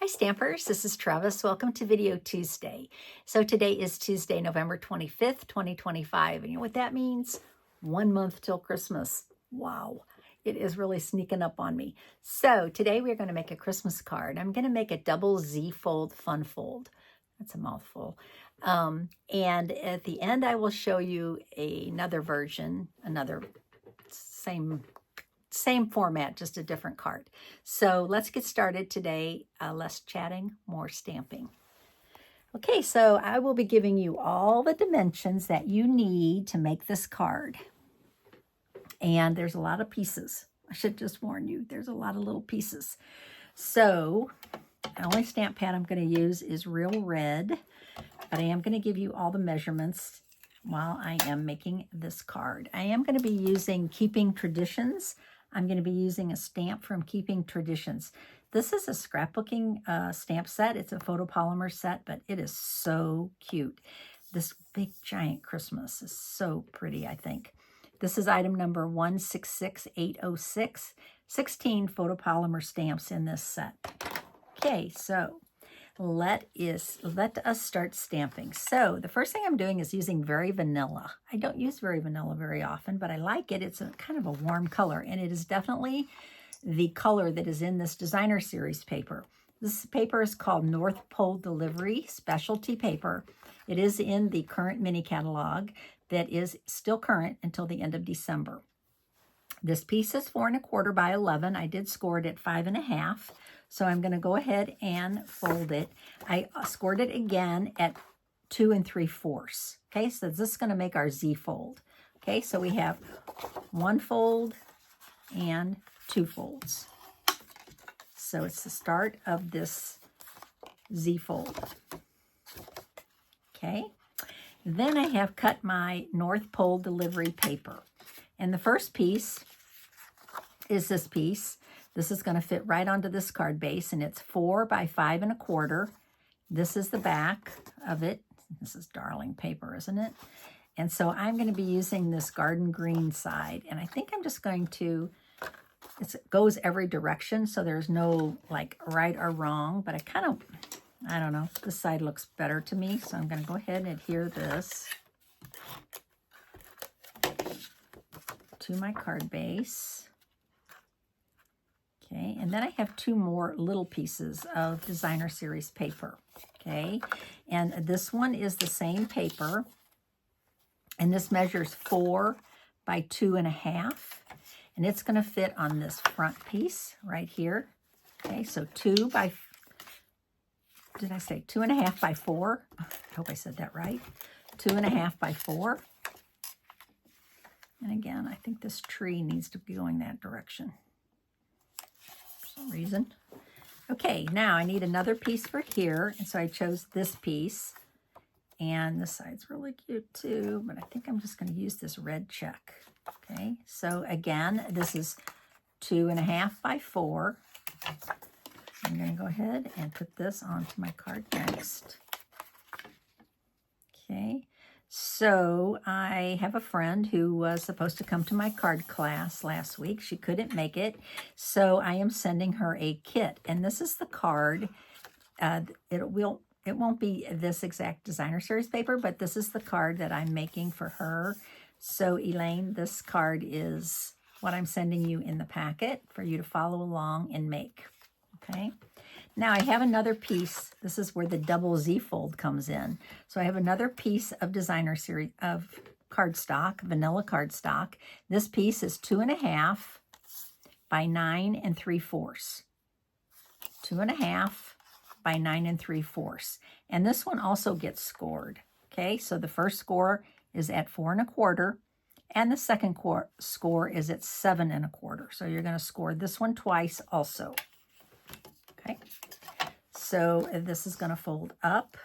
Hi Stampers, this is Trevis. Welcome to Video Tuesday. So today is Tuesday, November 25th, 2025. And you know what that means? 1 month till Christmas. Wow, it is really sneaking up on me. So today we're going to make a Christmas card. I'm going to make a double Z fold fun fold. That's a mouthful. And at the end I will show you another version, same format, just a different card. So let's get started today. Less chatting, more stamping. Okay, so I will be giving you all the dimensions that you need to make this card. And there's a lot of pieces. I should just warn you, there's a lot of little pieces. So the only stamp pad I'm going to use is Real Red, but I am going to give you all the measurements while I am making this card. I am going to be using Keeping Traditions. I'm going to be using a stamp from Keeping Traditions. This is a scrapbooking stamp set. It's a photopolymer set, but it is so cute. This big giant Christmas is so pretty, I think. This is item number 166806. 16 photopolymer stamps in this set. Okay, so let us start stamping. So the first thing I'm doing is using Very Vanilla. I don't use Very Vanilla very often, but I like it. It's a kind of a warm color, and it is definitely the color that is in this designer series paper. This paper is called North Pole Delivery Specialty Paper. It is in the current mini catalog that is still current until the end of December. This piece is 4 1/4 by 11. I did score it at 5 1/2. So I'm going to go ahead and fold it. I scored it again at 2 3/4. Okay, so this is going to make our Z fold. Okay, so we have 1 fold and 2 folds. So it's the start of this Z fold. Okay, then I have cut my North Pole delivery paper. And the first piece is this piece. This is going to fit right onto this card base, and it's 4 by 5 1/4. This is the back of it. This is darling paper, isn't it? And so I'm going to be using this garden green side, and I think I'm just going to, it goes every direction, so there's no like right or wrong, but I don't know, this side looks better to me, so I'm going to go ahead and adhere this to my card base. Okay, and then I have 2 more little pieces of designer series paper. Okay, and this one is the same paper, and this measures 4 by 2 1/2, and it's going to fit on this front piece right here. Okay, so 2 by, did I say 2 1/2 by 4? I hope I said that right. 2 1/2 by 4. And again, I think this tree needs to be going that direction. Some reason. Okay, now I need another piece for here, and so I chose this piece, and this side's really cute too, but I think I'm just going to use this red check. Okay, so again, this is 2 1/2 by 4. I'm going to go ahead and put this onto my card next. Okay, so I have a friend who was supposed to come to my card class last week. She couldn't make it, so I am sending her a kit. And this is the card. It won't be this exact designer series paper, but this is the card that I'm making for her. So Elaine, this card is what I'm sending you in the packet for you to follow along and make. Okay. Now I have another piece. This is where the double Z fold comes in. So I have another piece of designer series of cardstock, vanilla cardstock. This piece is 2 1/2 by 9 3/4. 2 1/2 by 9 3/4. And this one also gets scored. Okay, so the first score is at 4 1/4, and the second score is at 7 1/4. So you're going to score this one twice also. Okay, so this is going to fold up,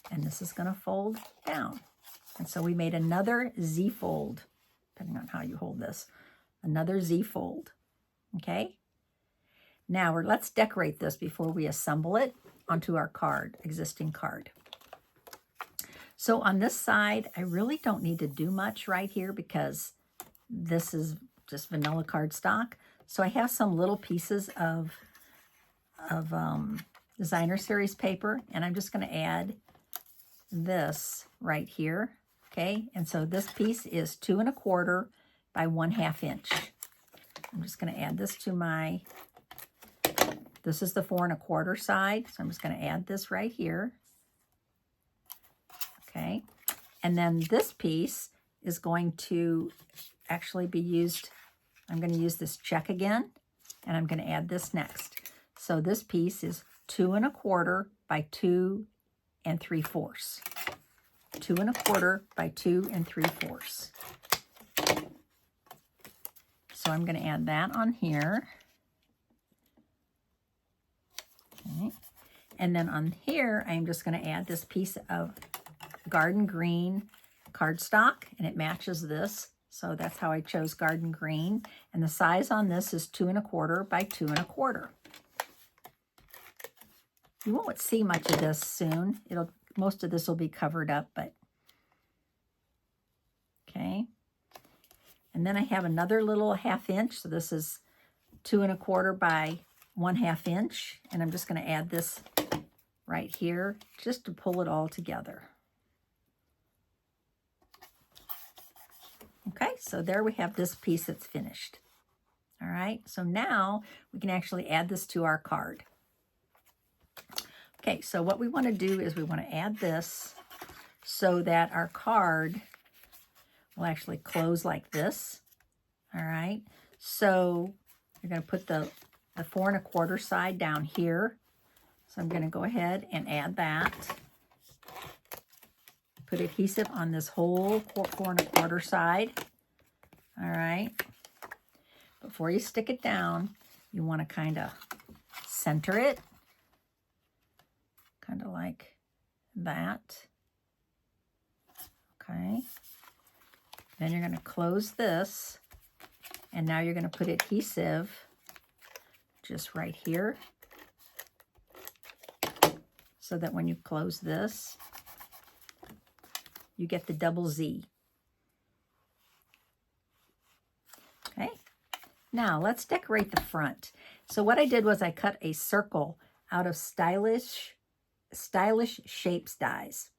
and this is going to fold down. And so we made another Z fold, depending on how you hold this, another Z fold. Okay, now let's decorate this before we assemble it onto our card, existing card. So on this side, I really don't need to do much right here because this is just vanilla cardstock. So I have some little pieces of of designer series paper, and I'm just going to add this right here. Okay, and so this piece is 2 1/4 by 1/2 inch. I'm just going to add this to my, this is the 4 1/4 side, so I'm just going to add this right here. Okay, and then this piece is going to actually be used, I'm going to use this check again, and I'm going to add this next. So this piece is 2 1/4 by 2 3/4. 2 1/4 by 2 3/4. So I'm going to add that on here. Okay. And then on here, I'm just going to add this piece of garden green cardstock, and it matches this. So that's how I chose garden green. And the size on this is 2 1/4 by 2 1/4. You won't see much of this soon. Most of this will be covered up, but okay. And then I have another little 1/2 inch. So this is 2 1/4 by 1/2 inch. And I'm just going to add this right here just to pull it all together. Okay, so there we have this piece that's finished. All right, so now we can actually add this to our card. Okay, so what we want to do is we want to add this so that our card will actually close like this. All right, so you're going to put the 4 1/4 side down here. So I'm going to go ahead and add that. Put adhesive on this whole 4 1/4 side. All right. Before you stick it down, you want to kind of center it. Kind of like that. Okay. Then you're going to close this. And now you're going to put adhesive just right here. So that when you close this, you get the double Z. Okay, now let's decorate the front. So what I did was I cut a circle out of Stylish Shapes dies.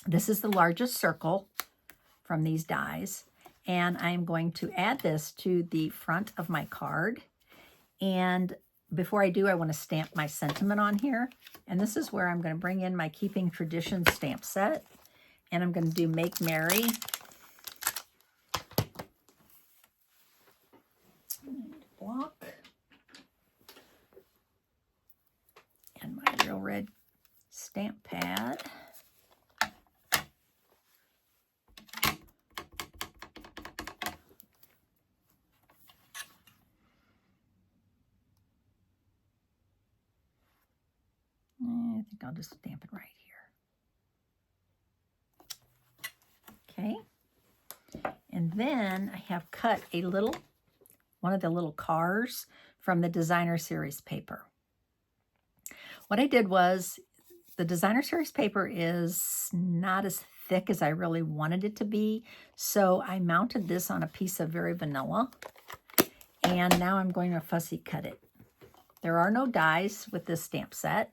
This is the largest circle from these dies, and I'm going to add this to the front of my card. And before I do, I want to stamp my sentiment on here. And this is where I'm going to bring in my Keeping Tradition stamp set. And I'm going to do Make Merry. Block. And my Real Red stamp pad. I think I'll just stamp it right here. Okay. And then I have cut one of the little cars from the designer series paper. What I did was, the designer series paper is not as thick as I really wanted it to be. So I mounted this on a piece of Very Vanilla. And now I'm going to fussy cut it. There are no dies with this stamp set.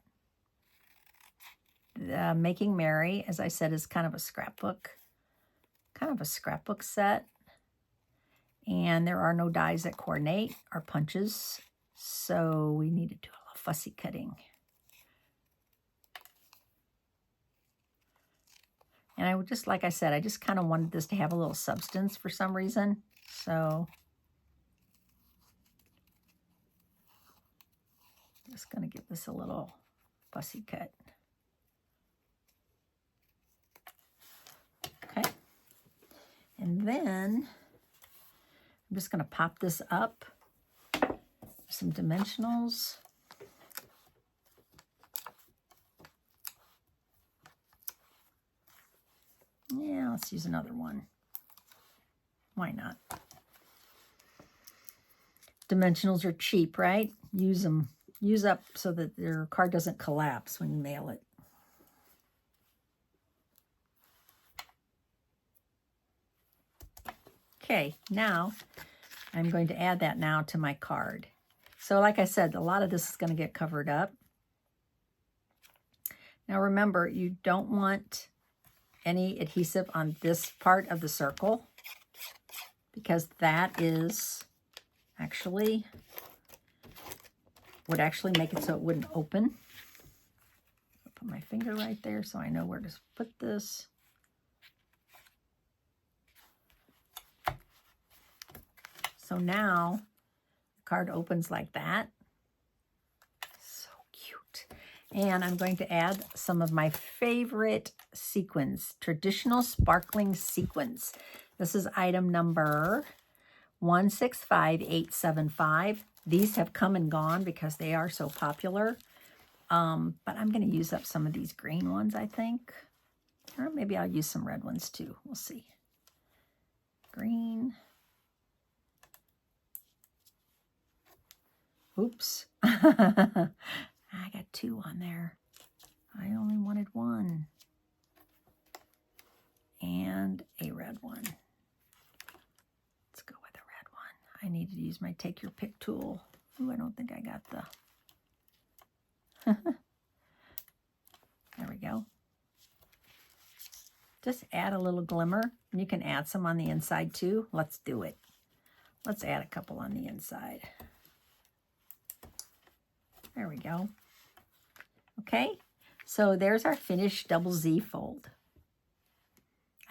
Making Merry, as I said, is kind of a scrapbook set. And there are no dies that coordinate or punches, so we need to do a little fussy cutting. And I would just, like I said, I just kind of wanted this to have a little substance for some reason. So just going to give this a little fussy cut. Okay. And then I'm just going to pop this up. Some dimensionals. Yeah, let's use another one. Why not? Dimensionals are cheap, right? Use them. Use up so that your card doesn't collapse when you mail it. Okay, now I'm going to add that now to my card. So like I said, a lot of this is going to get covered up. Now remember, you don't want any adhesive on this part of the circle because that is actually, would actually make it so it wouldn't open. I'll put my finger right there so I know where to put this. So now the card opens like that. So cute. And I'm going to add some of my favorite sequins, traditional sparkling sequins. This is item number 165875. These have come and gone because they are so popular. But I'm going to use up some of these green ones, I think. Or maybe I'll use some red ones too. We'll see. Green. Oops. I got 2 on there. I only wanted 1. And a red one. Let's go with a red one. I need to use my take your pick tool. Ooh, I don't think I got the... There we go. Just add a little glimmer. And you can add some on the inside too. Let's do it. Let's add a couple on the inside. There we go. Okay, so there's our finished double Z fold.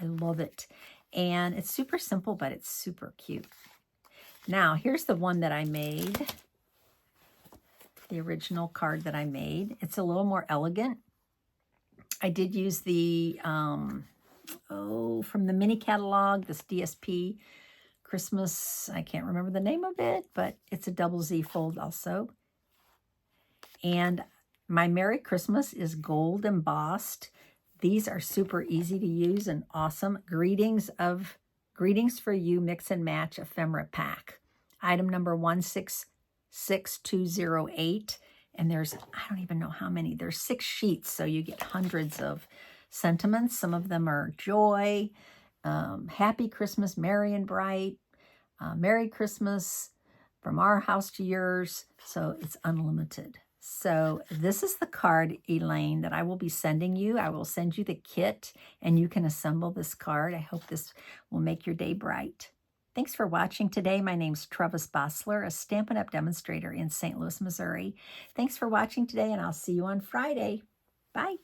I love it. And it's super simple, but it's super cute. Now, here's the one that I made. The original card that I made. It's a little more elegant. I did use the, from the mini catalog, this DSP Christmas. I can't remember the name of it, but it's a double Z fold also. And my Merry Christmas is gold embossed. These are super easy to use and awesome. Greetings for You Mix and Match Ephemera Pack. Item number 166208. And there's, I don't even know how many. There's 6 sheets, so you get hundreds of sentiments. Some of them are joy, happy Christmas, merry and bright, Merry Christmas, from our house to yours. So it's unlimited. So this is the card, Elaine, that I will be sending you. I will send you the kit, and you can assemble this card. I hope this will make your day bright. Thanks for watching today. My name's Trevis Bossler, a Stampin' Up! Demonstrator in St. Louis, Missouri. Thanks for watching today, and I'll see you on Friday. Bye.